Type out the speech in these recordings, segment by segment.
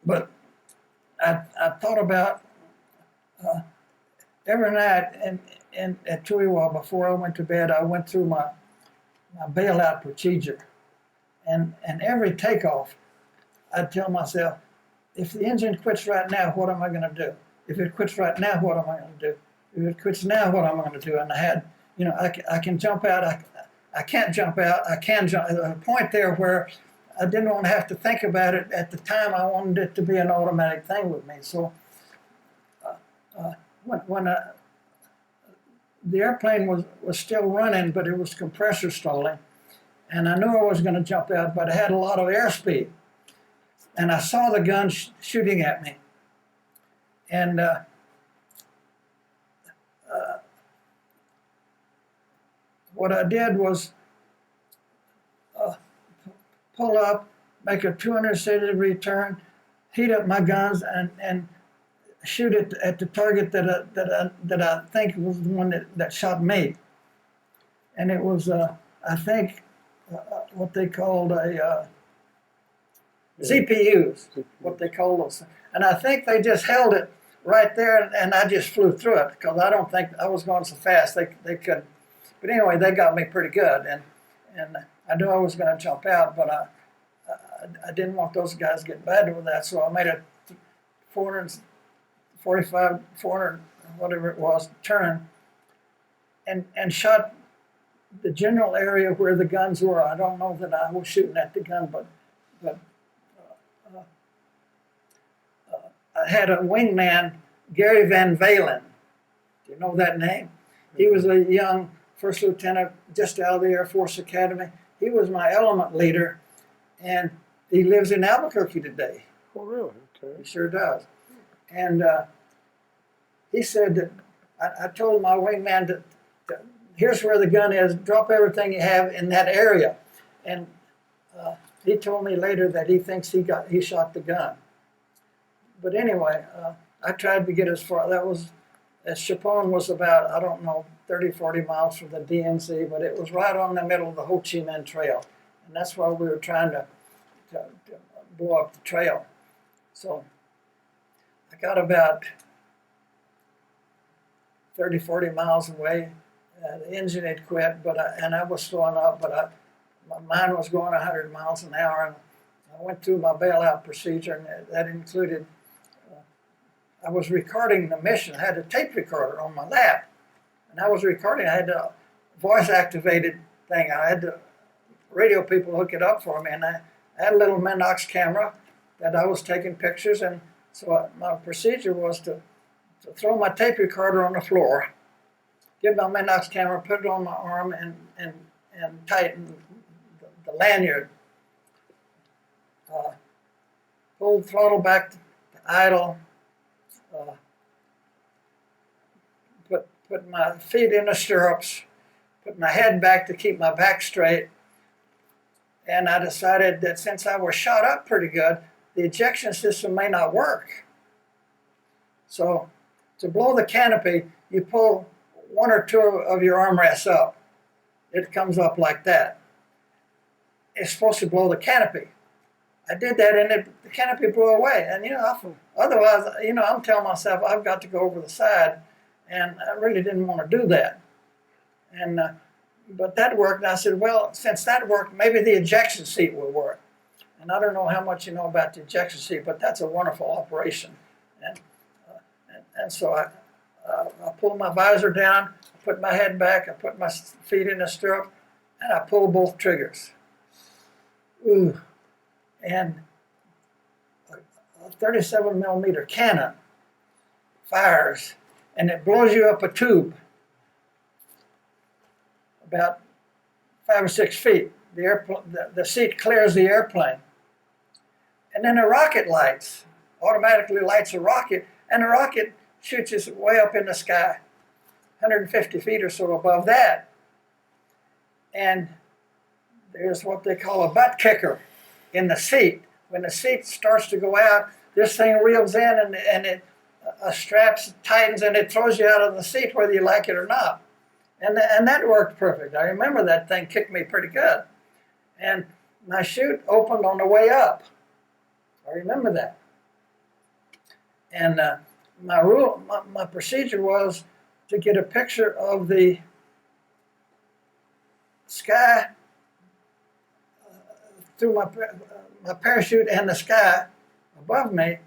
But I thought about every night at Tuiwa before I went to bed, I went through my bailout procedure. And every takeoff, I'd tell myself, if the engine quits right now, what am I going to do? If it quits right now, what am I going to do? If it quits now, what am I going to do? And I had, I can jump out. I can't jump out. I can jump. There's a point there where I didn't want to have to think about it at the time. I wanted it to be an automatic thing with me. So when the airplane was still running, but it was compressor stalling, and I knew I was going to jump out, but I had a lot of airspeed. And I saw the gun shooting at me. And what I did was pull up, make a 260-degree turn, heat up my guns, and shoot it at the target that I think was the one that shot me. And it was, I think, what they called a ZPUs, what they call those. And I think they just held it right there, and I just flew through it because I don't think I was going so fast they could. But anyway, they got me pretty good, and I knew I was going to jump out, but I didn't want those guys to get bad with that, so I made a 445, 400, whatever it was, turn, and shot the general area where the guns were. I don't know that I was shooting at the gun, but I had a wingman, Gary Van Valen. Do you know that name? He was a young first lieutenant just out of the Air Force Academy. He was my element leader, and he lives in Albuquerque today. Oh, really? Okay. He sure does. And he said that I told my wingman that here's where the gun is. Drop everything you have in that area. And he told me later that he thinks he shot the gun. But anyway, I tried to get as far. That was, as Chapon was about, I don't know, 30, 40 miles from the DMZ, but it was right on the middle of the Ho Chi Minh Trail. And that's why we were trying to blow up the trail. So I got about 30, 40 miles away. The engine had quit, and I was slowing up, but my mind was going 100 miles an hour. And I went through my bailout procedure, and that included, I was recording the mission. I had a tape recorder on my lap, and I was recording. I had a voice-activated thing. I had the radio people hook it up for me, and I had a little Minox camera that I was taking pictures, and so my procedure was to throw my tape recorder on the floor, get my Minox camera, put it on my arm, and tighten the lanyard. Pull the throttle back to idle. Put my feet in the stirrups. Put my head back to keep my back straight. And I decided that since I was shot up pretty good, the ejection system may not work. So to blow the canopy, you pull one or two of your armrests up. It comes up like that. It's supposed to blow the canopy. I did that, and the canopy blew away. And otherwise, I'm telling myself I've got to go over the side, and I really didn't want to do that. And but that worked. And I said, well, since that worked, maybe the ejection seat will work. And I don't know how much you know about the ejection seat, but that's a wonderful operation. And so I pulled my visor down, I put my head back, I put my feet in the stirrup, and I pulled both triggers. Ooh. And a 37 millimeter cannon fires, and it blows you up a tube about 5 or 6 feet. The seat clears the airplane. And then the rocket automatically lights a rocket, and the rocket shoots us way up in the sky, 150 feet or so above that. And there's what they call a butt kicker in the seat. When the seat starts to go out, this thing reels in, and it straps tightens, and it throws you out of the seat whether you like it or not. And that worked perfect. I remember that thing kicked me pretty good. And my chute opened on the way up. I remember that. And my procedure was to get a picture of the sky through my parachute and the sky above me,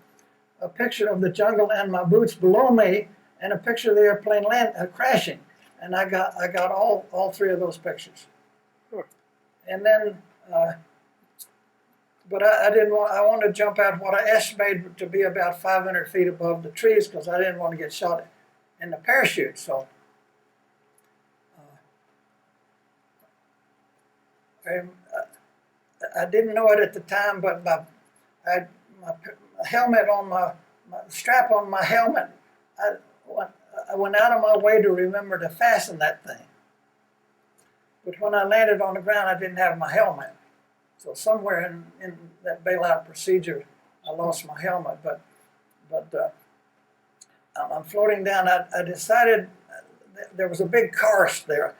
a picture of the jungle and my boots below me, and a picture of the airplane crashing. And I got all three of those pictures. And then, but I didn't want. I wanted to jump out what I estimated to be about 500 feet above the trees because I didn't want to get shot in the parachute. So I didn't know it at the time, but my helmet on my strap on my helmet, I went out of my way to remember to fasten that thing. But when I landed on the ground, I didn't have my helmet. So somewhere in that bailout procedure, I lost my helmet. But I'm floating down. I decided there was a big karst there.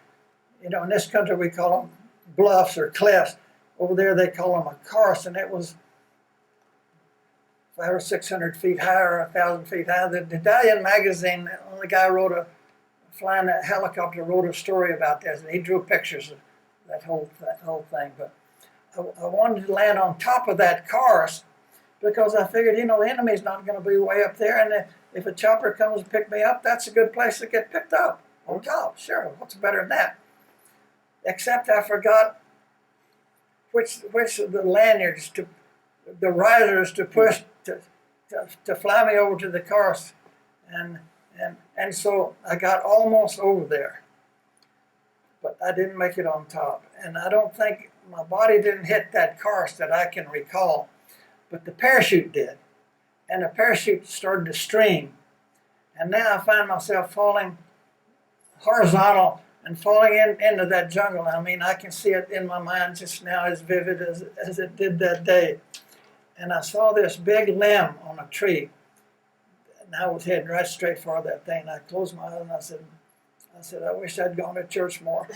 You know, in this country we call them bluffs or cliffs. Over there they call them a karst, and it was 500 or 600 feet high or 1,000 feet high. The Italian magazine, the guy flying that helicopter, wrote a story about this, and he drew pictures of that whole thing. But I wanted to land on top of that karst because I figured, you know, the enemy's not going to be way up there, and if a chopper comes to pick me up, that's a good place to get picked up, on top. Sure, what's better than that? Except I forgot which of the lanyards the risers to push to fly me over to the karst, and so I got almost over there, but I didn't make it on top. And I don't think my body didn't hit that karst that I can recall, but the parachute did, and the parachute started to stream, and now I find myself falling horizontal and falling into that jungle. I mean, I can see it in my mind just now as vivid as it did that day. And I saw this big limb on a tree, and I was heading right straight for that thing. And I closed my eyes and I said, I wish I'd gone to church more.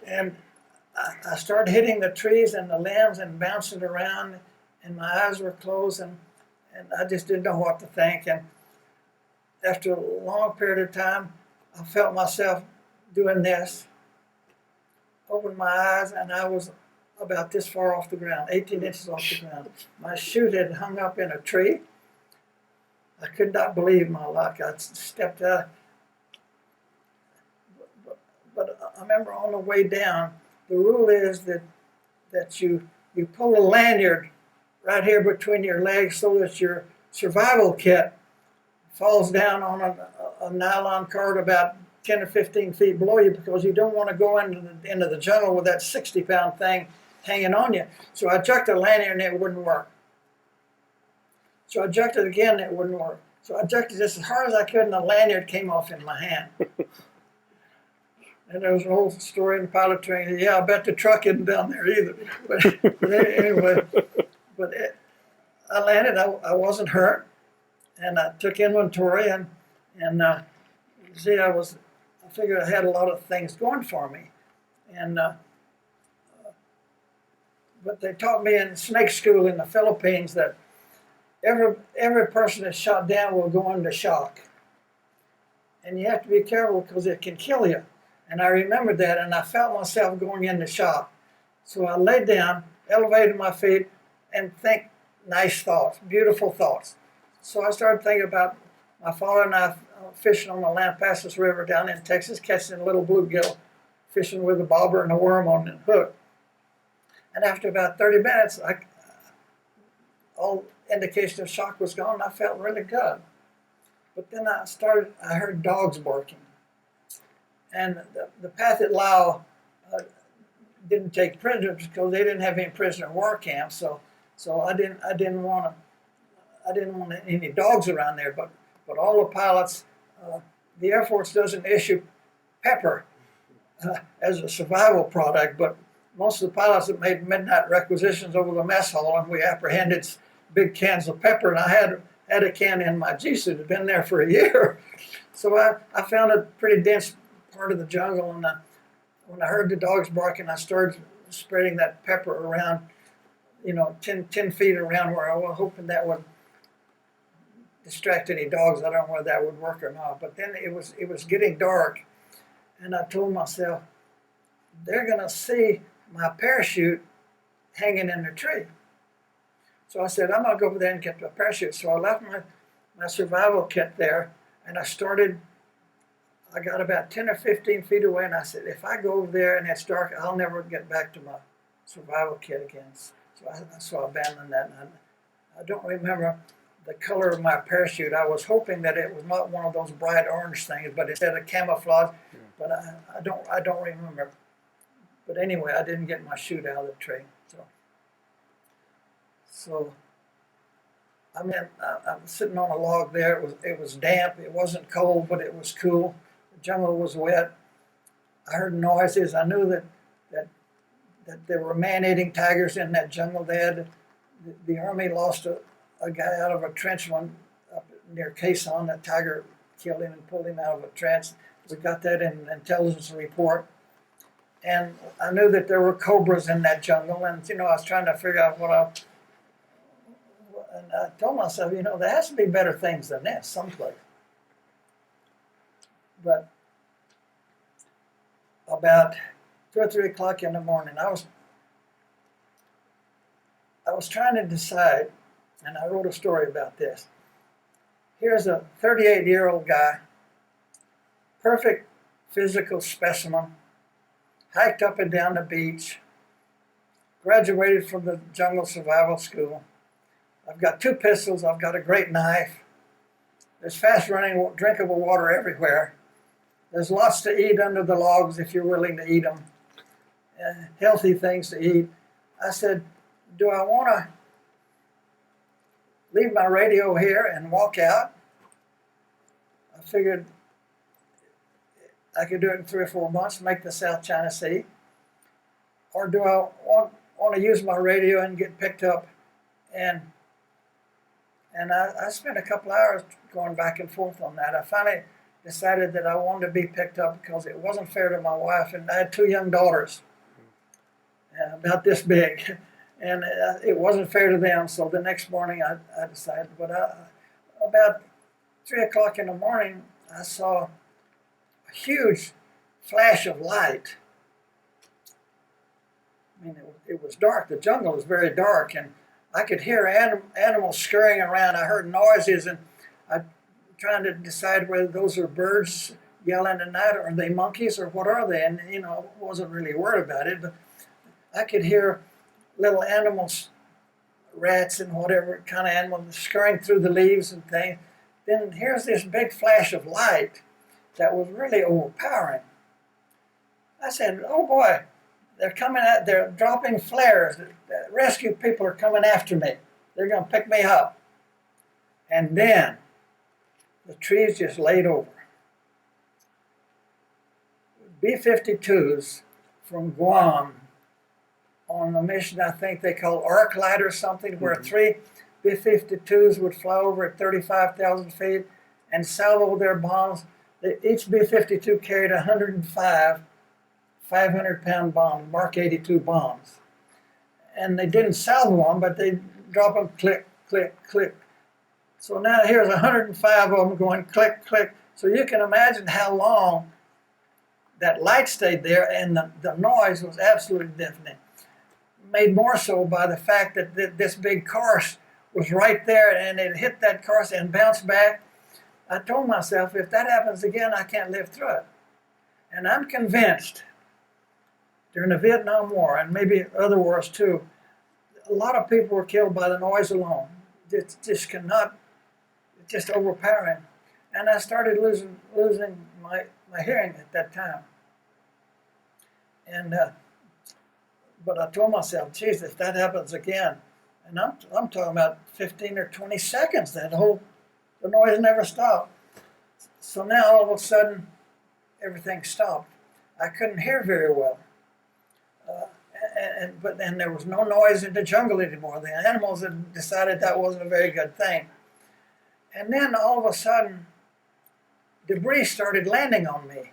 and I started hitting the trees and the limbs and bouncing around, and my eyes were closed, and I just didn't know what to think. And after a long period of time, I felt myself doing this, opened my eyes, and I was about this far off the ground, 18 inches off the ground. My chute had hung up in a tree. I could not believe my luck. I stepped out. But I remember on the way down, the rule is that you pull a lanyard right here between your legs so that your survival kit falls down on a nylon cord about 10 or 15 feet below you, because you don't want to go into the jungle with that 60-pound thing hanging on you. So I jerked the lanyard and it wouldn't work. So I jerked it again and it wouldn't work. So I jerked it just as hard as I could and the lanyard came off in my hand. And there was an old story in the pilot training. Yeah, I bet the truck isn't down there either. But anyway, I landed. I wasn't hurt, and I took inventory, and see, I figured I had a lot of things going for me, and but they taught me in snake school in the Philippines that every person that's shot down will go into shock, and you have to be careful because it can kill you. And I remembered that, and I felt myself going into shock. So I laid down, elevated my feet, and think nice thoughts, beautiful thoughts. So I started thinking about my father and I fishing on the Lampasas River down in Texas, catching a little bluegill, fishing with a bobber and a worm on the hook. And after about 30 minutes, all indication of shock was gone, and I felt really good. But then I heard dogs barking. And the Pathet Lao didn't take prisoners because they didn't have any prisoner war camps. So I didn't want any dogs around there. But all the pilots, the Air Force doesn't issue pepper as a survival product, but most of the pilots that made midnight requisitions over the mess hall, and we apprehended big cans of pepper, and I had a can in my G-suit. It had been there for a year. So I found a pretty dense part of the jungle, and when I heard the dogs barking, I started spreading that pepper around, 10 feet around where I was hoping that would distract any dogs. I don't know whether that would work or not. But then it was getting dark, and I told myself, they're going to see my parachute hanging in the tree. So I said, I'm going to go over there and get the parachute. So I left my survival kit there, and I got about 10 or 15 feet away, and I said, if I go over there and it's dark, I'll never get back to my survival kit again. So I abandoned that. And I don't remember the color of my parachute. I was hoping that it was not one of those bright orange things, but instead of camouflage. Yeah. But I don't remember. But anyway, I didn't get my chute out of the tree. So I'm sitting on a log there. It was damp. It wasn't cold, but it was cool. The jungle was wet. I heard noises. I knew that there were man-eating tigers in that jungle. The Army lost a guy out of a trench up near Quezon. A tiger killed him and pulled him out of a trench. We got that in an intelligence report. And I knew that there were cobras in that jungle. And, I was trying to figure out and I told myself, there has to be better things than this someplace. But about 2 or 3 o'clock in the morning, I was trying to decide, and I wrote a story about this. Here's a 38-year-old guy, perfect physical specimen, hiked up and down the beach, graduated from the jungle survival school. I've got 2 pistols. I've got a great knife. There's fast-running, drinkable water everywhere. There's lots to eat under the logs if you're willing to eat them. Healthy things to eat. I said, do I want to leave my radio here and walk out? I figured I could do it in 3 or 4 months, make the South China Sea. Or do I want to use my radio and get picked up? And I spent a couple hours going back and forth on that. I finally decided that I wanted to be picked up because it wasn't fair to my wife, and I had 2 young daughters, about this big, and it wasn't fair to them. So the next morning I decided, but about 3 o'clock in the morning, I saw a huge flash of light. I mean, it was dark. The jungle was very dark, and I could hear animals scurrying around. I heard noises, and I'm trying to decide whether those are birds yelling at night, or are they monkeys, or what are they? And, I wasn't really worried about it, but I could hear little animals, rats and whatever kind of animals, scurrying through the leaves and things. Then here's this big flash of light that was really overpowering. I said, oh boy, they're coming out, they're dropping flares. The rescue people are coming after me. They're going to pick me up. And then the trees just laid over. B-52s from Guam on a mission I think they call Arclight or something, where 3 B-52s would fly over at 35,000 feet and salvo their bombs. Each B-52 carried 105 500-pound bombs, Mark 82 bombs. And they didn't salvo them, but they drop them click, click, click. So now here's 105 of them going click, click. So you can imagine how long that light stayed there, and the noise was absolutely deafening. Made more so by the fact that this big course was right there, and it hit that course and bounced back. I told myself, if that happens again, I can't live through it. And I'm convinced, during the Vietnam War, and maybe other wars too, a lot of people were killed by the noise alone. It just cannot, it's just overpowering. And I started losing my hearing at that time. And but I told myself, geez, if that happens again, and I'm talking about 15 or 20 seconds, the noise never stopped. So now all of a sudden, everything stopped. I couldn't hear very well. But then there was no noise in the jungle anymore. The animals had decided that wasn't a very good thing. And then all of a sudden, debris started landing on me.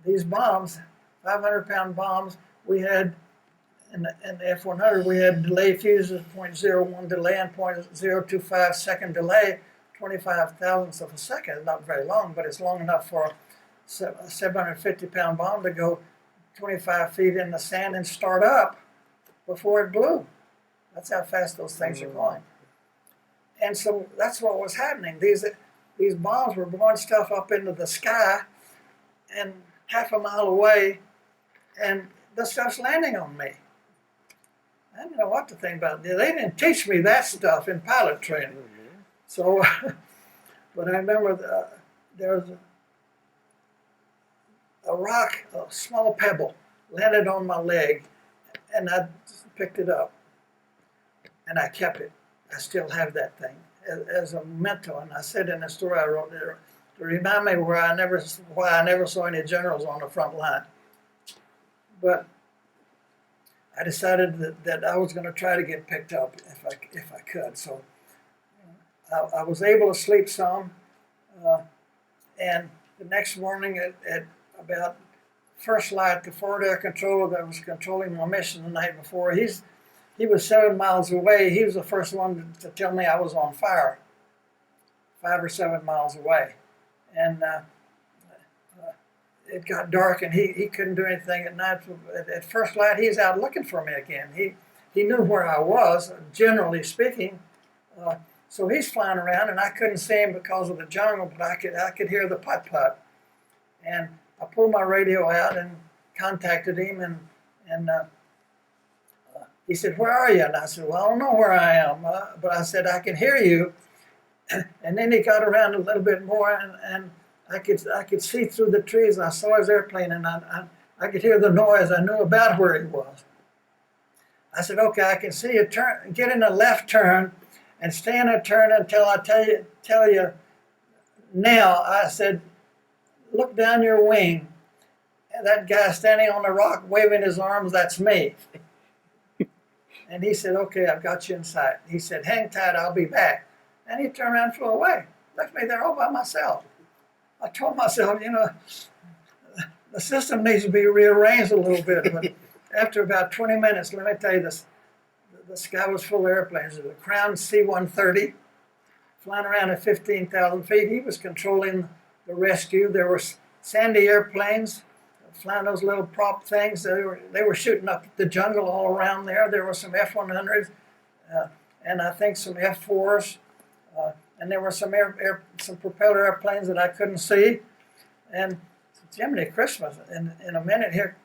These bombs, 500-pound bombs, we had in the F-100, we had delay fuses, 0.01 delay and 0.025 second delay, 25 thousandths of a second. It's not very long, but it's long enough for a 750-pound bomb to go 25 feet in the sand and start up before it blew. That's how fast those things are going. And so that's what was happening. These bombs were blowing stuff up into the sky and half a mile away, and the stuff's landing on me. I didn't know what to think about it. They didn't teach me that stuff in pilot training. So, but I remember there was a rock, a small pebble, landed on my leg, and I picked it up, and I kept it. I still have that thing as a memento, and I said in the story I wrote there to remind me why I never saw any generals on the front line. But I decided that I was going to try to get picked up if I could. So I was able to sleep some, and the next morning at about first light, the forward air controller that was controlling my mission the night before, he was 7 miles away. He was the first one to tell me I was on fire, 5 or 7 miles away. And it got dark, and he couldn't do anything at night. At first light, he's out looking for me again. He knew where I was, generally speaking. So he's flying around, and I couldn't see him because of the jungle, but I could hear the putt-putt. And I pulled my radio out and contacted him, and he said, "Where are you?" And I said, "Well, I don't know where I am, but I said, I can hear you." And then he got around a little bit more, and I could see through the trees. I saw his airplane, and I could hear the noise. I knew about where he was. I said, "Okay, I can see you. Get in a left turn, and stay in a turn until I tell you now." I said, "Look down your wing. And that guy standing on the rock waving his arms, that's me." And he said, "Okay, I've got you in sight." He said, "Hang tight, I'll be back." And he turned around and flew away. Left me there all by myself. I told myself, the system needs to be rearranged a little bit. But after about 20 minutes, let me tell you this, the sky was full of airplanes. There was a Crown C-130 flying around at 15,000 feet. He was controlling the rescue. There were Sandy airplanes flying those little prop things. They were shooting up the jungle all around there. There were some F-100s and I think some F-4s. And there were some propeller airplanes that I couldn't see. And Jiminy Christmas, in a minute here,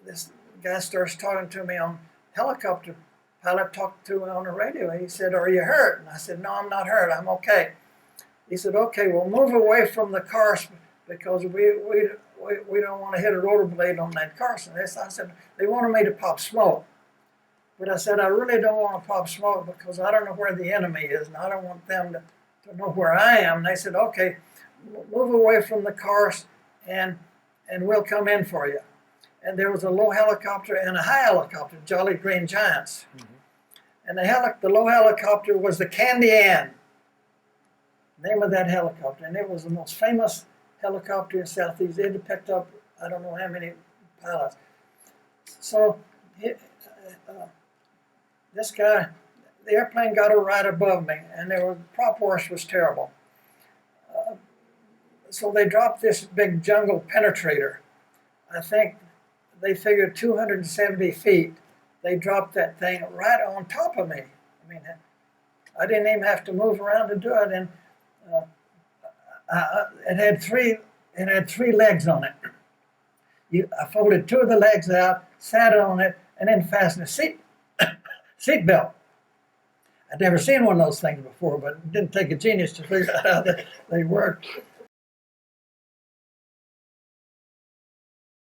this guy starts talking to me on helicopter. Pilot talked to me on the radio. He said, "Are you hurt?" And I said, "No, I'm not hurt. I'm okay." He said, "Okay, well, move away from the cars because we don't want to hit a rotor blade on that car." So I said, they wanted me to pop smoke. But I said, I really don't want to pop smoke because I don't know where the enemy is, and I don't want them to know where I am. And they said, "Okay, move away from the cars, and we'll come in for you." And there was a low helicopter and a high helicopter, Jolly Green Giants. Mm-hmm. And the low helicopter was the Candy Ann, name of that helicopter. And it was the most famous helicopter in Southeast. It had picked up, I don't know how many pilots. So this guy, the airplane got right above me, and the prop wash was terrible. So they dropped this big jungle penetrator. I think they figured 270 feet. They dropped that thing right on top of me. I mean, I didn't even have to move around to do it. And it had three legs on it. I folded two of the legs out, sat on it, and then fastened a seat belt. I'd never seen one of those things before, but it didn't take a genius to figure out how they worked.